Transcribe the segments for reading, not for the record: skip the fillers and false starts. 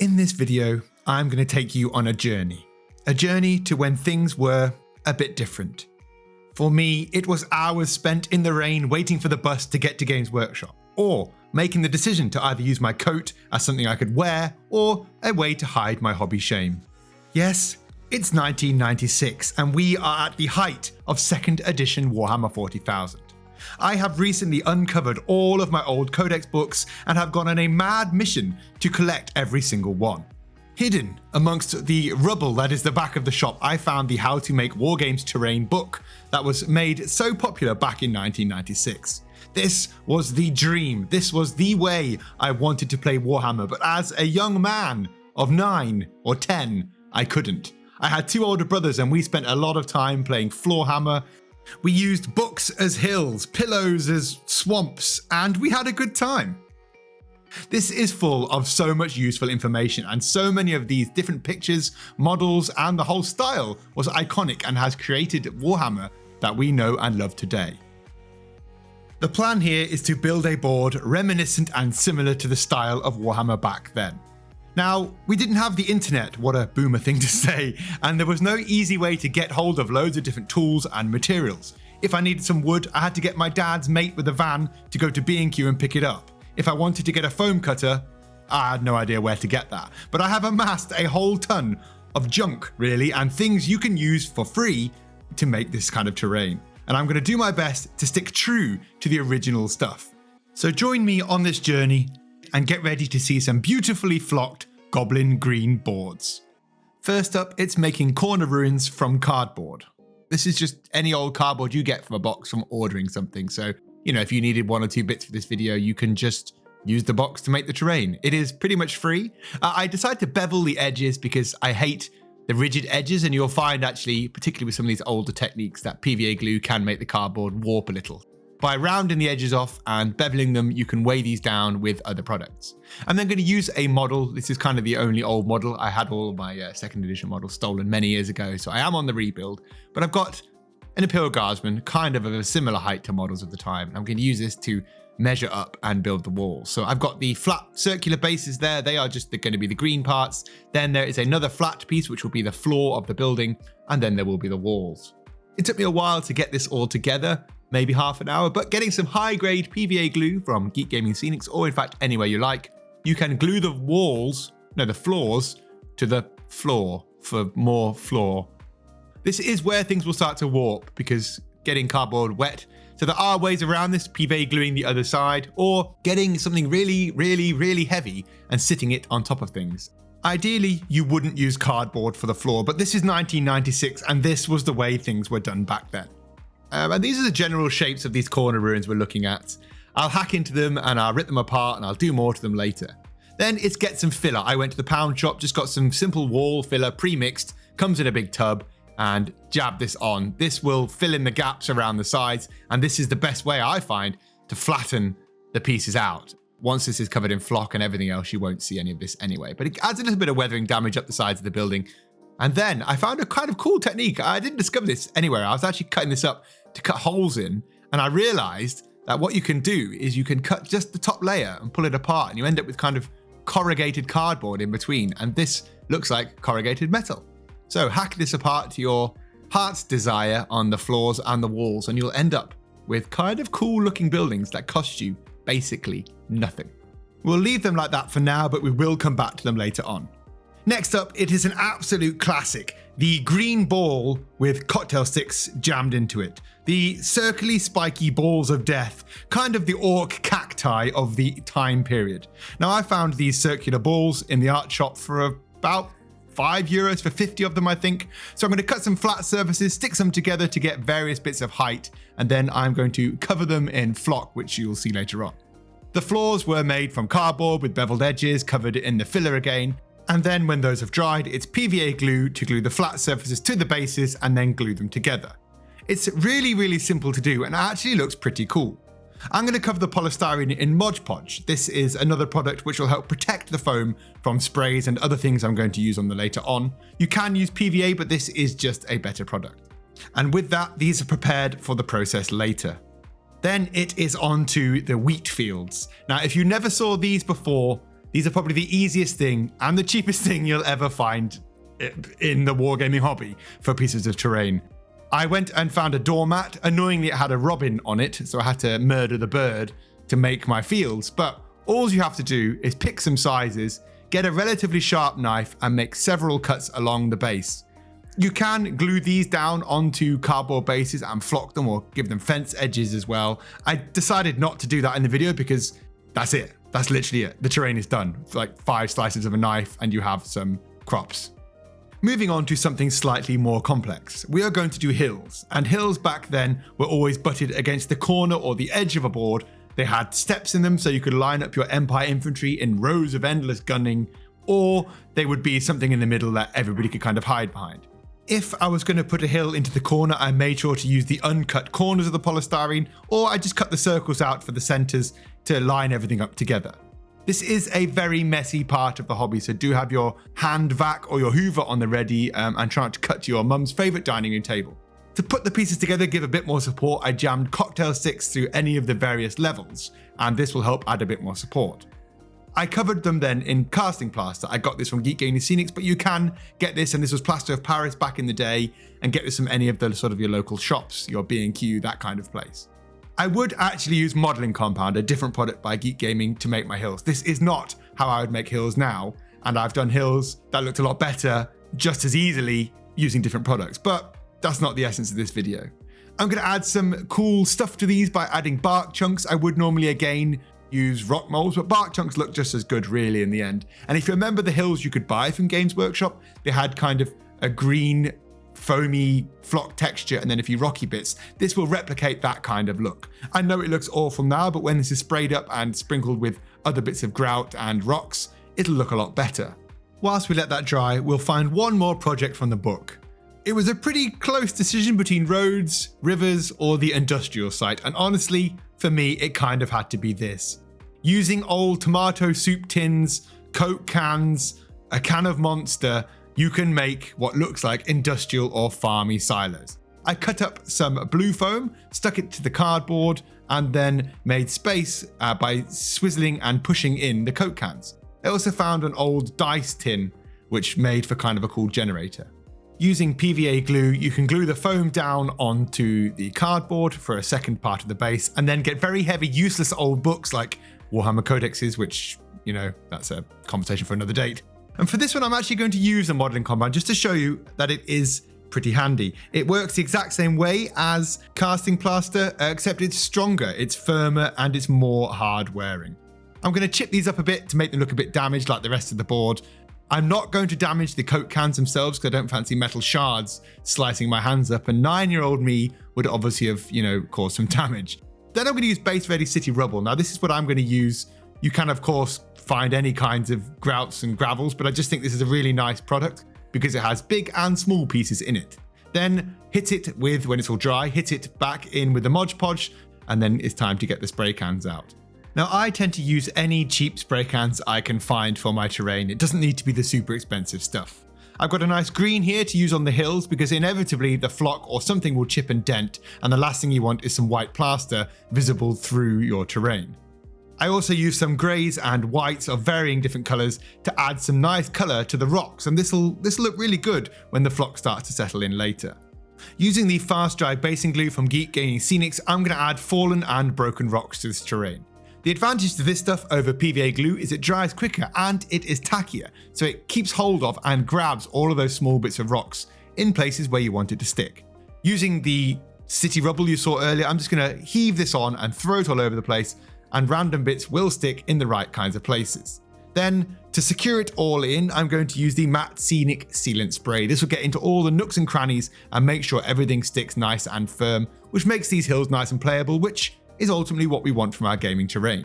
In this video, I'm going to take you on a journey to when things were a bit different. For me, it was hours spent in the rain waiting for the bus to get to Games Workshop, or making the decision to either use my coat as something I could wear, or a way to hide my hobby shame. Yes, it's 1996, and we are at the height of 2nd edition Warhammer 40,000. I have recently uncovered all of my old codex books and have gone on a mad mission to collect every single one. Hidden amongst the rubble that is the back of the shop, I found the How to Make Wargames Terrain book that was made so popular back in 1996. This was the dream. This was the way I wanted to play Warhammer, but as a young man of 9 or 10, I couldn't. I had 2 older brothers and we spent a lot of time playing Floorhammer. We used books as hills, pillows as swamps, and we had a good time. This is full of so much useful information, and so many of these different pictures, models, and the whole style was iconic and has created Warhammer that we know and love today. The plan here is to build a board reminiscent and similar to the style of Warhammer back then. Now, we didn't have the internet, what a boomer thing to say, and there was no easy way to get hold of loads of different tools and materials. If I needed some wood, I had to get my dad's mate with a van to go to B&Q and pick it up. If I wanted to get a foam cutter, I had no idea where to get that. But I have amassed a whole ton of junk, really, and things you can use for free to make this kind of terrain. And I'm going to do my best to stick true to the original stuff. So join me on this journey and get ready to see some beautifully flocked Goblin Green boards. First up, it's making corner ruins from cardboard. This is just any old cardboard you get from a box from ordering something. So, if you needed 1 or 2 bits for this video, you can just use the box to make the terrain. It is pretty much free. I decided to bevel the edges because I hate the rigid edges, and you'll find actually, particularly with some of these older techniques, that PVA glue can make the cardboard warp a little. By rounding the edges off and beveling them, you can weigh these down with other products. I'm then going to use a model. This is kind of the only old model. I had all of my 2nd edition models stolen many years ago, so I am on the rebuild. But I've got an Imperial Guardsman, kind of a similar height to models of the time. I'm going to use this to measure up and build the walls. So I've got the flat circular bases there. They are just going to be the green parts. Then there is another flat piece, which will be the floor of the building. And then there will be the walls. It took me a while to get this all together, maybe half an hour, but getting some high-grade PVA glue from Geek Gaming Scenics, or in fact anywhere you like, you can glue the floors to the floor for more floor. This is where things will start to warp because getting cardboard wet. So there are ways around this, PVA gluing the other side, or getting something really, really, really heavy and sitting it on top of things. Ideally, you wouldn't use cardboard for the floor, but this is 1996 and this was the way things were done back then. And these are the general shapes of these corner ruins we're looking at. I'll hack into them and I'll rip them apart and I'll do more to them later. Then it's get some filler. I went to the pound shop, just got some simple wall filler pre-mixed, comes in a big tub, and jab this on. This will fill in the gaps around the sides, and this is the best way I find to flatten the pieces out. Once this is covered in flock and everything else, you won't see any of this anyway, but it adds a little bit of weathering damage up the sides of the building. And then I found a kind of cool technique. I didn't discover this anywhere. I was actually cutting this up to cut holes in, and I realized that what you can do is you can cut just the top layer and pull it apart, and you end up with kind of corrugated cardboard in between, and this looks like corrugated metal. So hack this apart to your heart's desire on the floors and the walls, and you'll end up with kind of cool looking buildings that cost you basically nothing. We'll leave them like that for now, but we will come back to them later on. Next up, it is an absolute classic, the green ball with cocktail sticks jammed into it. The circly spiky balls of death, kind of the orc cacti of the time period. Now I found these circular balls in the art shop for about €5 for 50 of them, I think. So I'm going to cut some flat surfaces, stick them together to get various bits of height, and then I'm going to cover them in flock, which you'll see later on. The floors were made from cardboard with beveled edges, covered in the filler again. And then when those have dried, it's PVA glue to glue the flat surfaces to the bases and then glue them together. It's really, really simple to do and actually looks pretty cool. I'm going to cover the polystyrene in Mod Podge. This is another product which will help protect the foam from sprays and other things I'm going to use on the later on. You can use PVA, but this is just a better product. And with that, these are prepared for the process later. Then it is on to the wheat fields. Now, if you never saw these before, These are probably the easiest thing and the cheapest thing you'll ever find in the wargaming hobby for pieces of terrain. I went and found a doormat. Annoyingly, it had a robin on it, so I had to murder the bird to make my fields. But all you have to do is pick some sizes, get a relatively sharp knife, and make several cuts along the base. You can glue these down onto cardboard bases and flock them or give them fence edges as well. I decided not to do that in the video because that's it. That's literally it. The terrain is done. It's like 5 slices of a knife and you have some crops. Moving on to something slightly more complex. We are going to do hills, and hills back then were always butted against the corner or the edge of a board. They had steps in them so you could line up your Empire infantry in rows of endless gunning, or they would be something in the middle that everybody could kind of hide behind. If I was going to put a hill into the corner, I made sure to use the uncut corners of the polystyrene, or I just cut the circles out for the centers to line everything up together. This is a very messy part of the hobby, so do have your hand vac or your hoover on the ready and try not to cut to your mum's favourite dining room table. To put the pieces together, give a bit more support, I jammed cocktail sticks through any of the various levels, and this will help add a bit more support. I covered them then in casting plaster. I got this from Gaming Scenics, but you can get this, and this was plaster of Paris back in the day, and get this from any of the sort of your local shops, your B&Q, that kind of place. I would actually use modeling compound, a different product by Geek Gaming, to make my hills. This is not how I would make hills now, and I've done hills that looked a lot better just as easily using different products, but that's not the essence of this video. I'm going to add some cool stuff to these by adding bark chunks. I would normally again use rock molds, but bark chunks look just as good really in the end. And if you remember the hills you could buy from Games Workshop, they had kind of a green foamy flock texture and then a few rocky bits. This will replicate that kind of look. I know it looks awful now, but when this is sprayed up and sprinkled with other bits of grout and rocks, it'll look a lot better. Whilst we let that dry, we'll find one more project from the book. It was a pretty close decision between roads, rivers, or the industrial site, and honestly, for me, it kind of had to be this. Using old tomato soup tins, Coke cans, a can of Monster, you can make what looks like industrial or farmy silos. I cut up some blue foam, stuck it to the cardboard, and then made space by swizzling and pushing in the Coke cans. I also found an old dice tin, which made for kind of a cool generator. Using PVA glue, you can glue the foam down onto the cardboard for a second part of the base, and then get very heavy, useless old books like Warhammer codexes, which, you know, that's a conversation for another date. And for this one, I'm actually going to use a modeling compound just to show you that it is pretty handy. It works the exact same way as casting plaster, except it's stronger, it's firmer, and it's more hard wearing. I'm going to chip these up a bit to make them look a bit damaged like the rest of the board. I'm not going to damage the Coke cans themselves because I don't fancy metal shards slicing my hands up, and 9-year-old me would obviously have, caused some damage. Then I'm going to use base ready city rubble. Now this is what I'm going to use. You can of course find any kinds of grouts and gravels, but I just think this is a really nice product because it has big and small pieces in it. Then hit it with, when it's all dry, hit it back in with the Mod Podge, and then it's time to get the spray cans out. Now I tend to use any cheap spray cans I can find for my terrain. It doesn't need to be the super expensive stuff. I've got a nice green here to use on the hills because inevitably the flock or something will chip and dent, and the last thing you want is some white plaster visible through your terrain. I also use some greys and whites of varying different colours to add some nice colour to the rocks, and this'll look really good when the flock starts to settle in later. Using the fast dry basing glue from Gaming Scenics, I'm going to add fallen and broken rocks to this terrain. The advantage to this stuff over PVA glue is it dries quicker and it is tackier, so it keeps hold of and grabs all of those small bits of rocks in places where you want it to stick. Using the city rubble you saw earlier, I'm just going to heave this on and throw it all over the place, and random bits will stick in the right kinds of places. Then, to secure it all in, I'm going to use the matte Scenic sealant spray. This will get into all the nooks and crannies and make sure everything sticks nice and firm, which makes these hills nice and playable, which is ultimately what we want from our gaming terrain.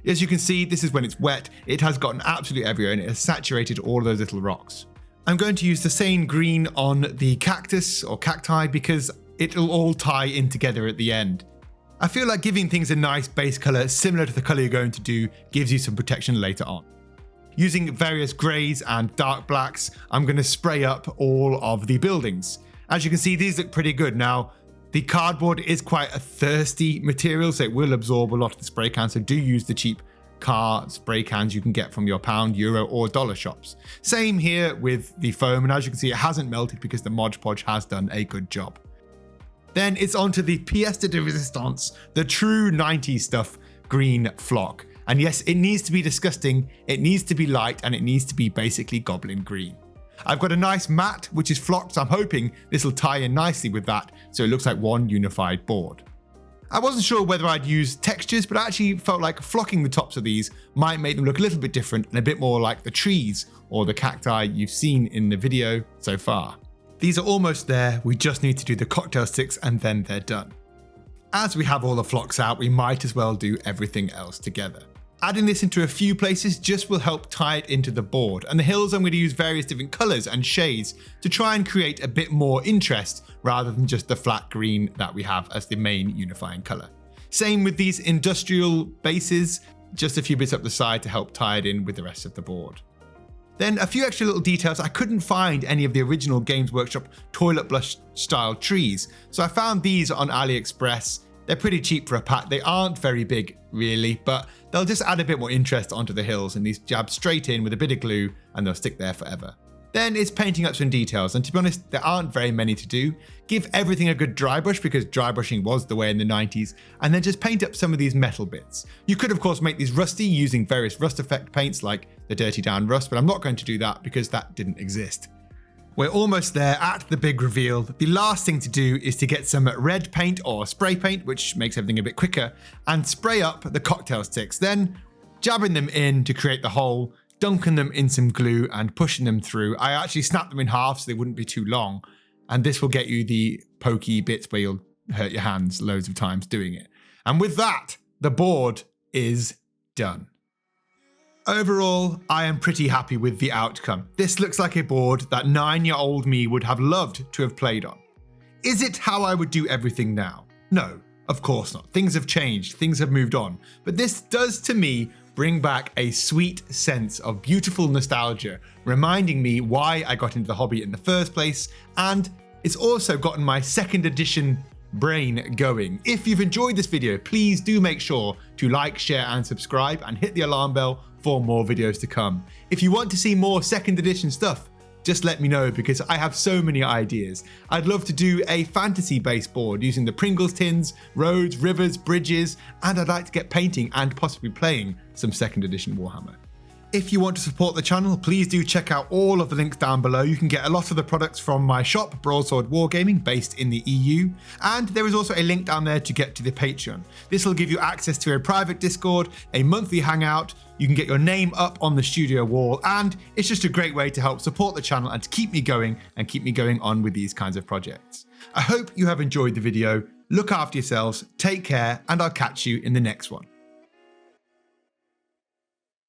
As you can see, this is when it's wet, it has gotten absolutely everywhere and it has saturated all of those little rocks. I'm going to use the same green on the cactus or cacti because it'll all tie in together at the end. I feel like giving things a nice base colour similar to the colour you're going to do gives you some protection later on. Using various greys and dark blacks, I'm going to spray up all of the buildings. As you can see, these look pretty good. Now, the cardboard is quite a thirsty material, so it will absorb a lot of the spray can, so do use the cheap car spray cans you can get from your pound, euro or dollar shops. Same here with the foam, and as you can see, it hasn't melted because the Mod Podge has done a good job. Then it's on to the pièce de résistance, the true 90s stuff, green flock. And yes, it needs to be disgusting, it needs to be light, and it needs to be basically Goblin Green. I've got a nice mat, which is flocked, so I'm hoping this will tie in nicely with that, so it looks like one unified board. I wasn't sure whether I'd use textures, but I actually felt like flocking the tops of these might make them look a little bit different and a bit more like the trees or the cacti you've seen in the video so far. These are almost there, we just need to do the cocktail sticks and then they're done. As we have all the flocks out, we might as well do everything else together. Adding this into a few places just will help tie it into the board, and the hills I'm going to use various different colours and shades to try and create a bit more interest rather than just the flat green that we have as the main unifying colour. Same with these industrial bases, just a few bits up the side to help tie it in with the rest of the board. Then a few extra little details. I couldn't find any of the original Games Workshop toilet blush style trees, so I found these on AliExpress. They're pretty cheap for a pack. They aren't very big really, but they'll just add a bit more interest onto the hills, and these jab straight in with a bit of glue and they'll stick there forever. Then it's painting up some details, and to be honest, there aren't very many to do. Give everything a good dry brush because dry brushing was the way in the 90s, and then just paint up some of these metal bits. You could of course make these rusty using various rust effect paints like the Dirty Down Rust, but I'm not going to do that because that didn't exist. We're almost there at the big reveal. The last thing to do is to get some red paint or spray paint, which makes everything a bit quicker, and spray up the cocktail sticks, then jabbing them in to create the hole, dunking them in some glue and pushing them through. I actually snapped them in half so they wouldn't be too long, and this will get you the pokey bits where you'll hurt your hands loads of times doing it. And with that, the board is done. Overall, I am pretty happy with the outcome. This looks like a board that 9-year-old me would have loved to have played on. Is it how I would do everything now? No, of course not. Things have changed, things have moved on. But this does to me bring back a sweet sense of beautiful nostalgia, reminding me why I got into the hobby in the first place, and it's also gotten my second edition brain going. If you've enjoyed this video, please do make sure to like, share and subscribe and hit the alarm bell for more videos to come. If you want to see more second edition stuff, just let me know because I have so many ideas. I'd love to do a fantasy based board using the Pringles tins, roads, rivers, bridges, and I'd like to get painting and possibly playing some second edition Warhammer. If you want to support the channel, please do check out all of the links down below. You can get a lot of the products from my shop, Broadsword Wargaming, based in the EU. And there is also a link down there to get to the Patreon. This will give you access to a private Discord, a monthly hangout. You can get your name up on the studio wall, and it's just a great way to help support the channel and to keep me going and keep me going on with these kinds of projects. I hope you have enjoyed the video. Look after yourselves, take care, and I'll catch you in the next one.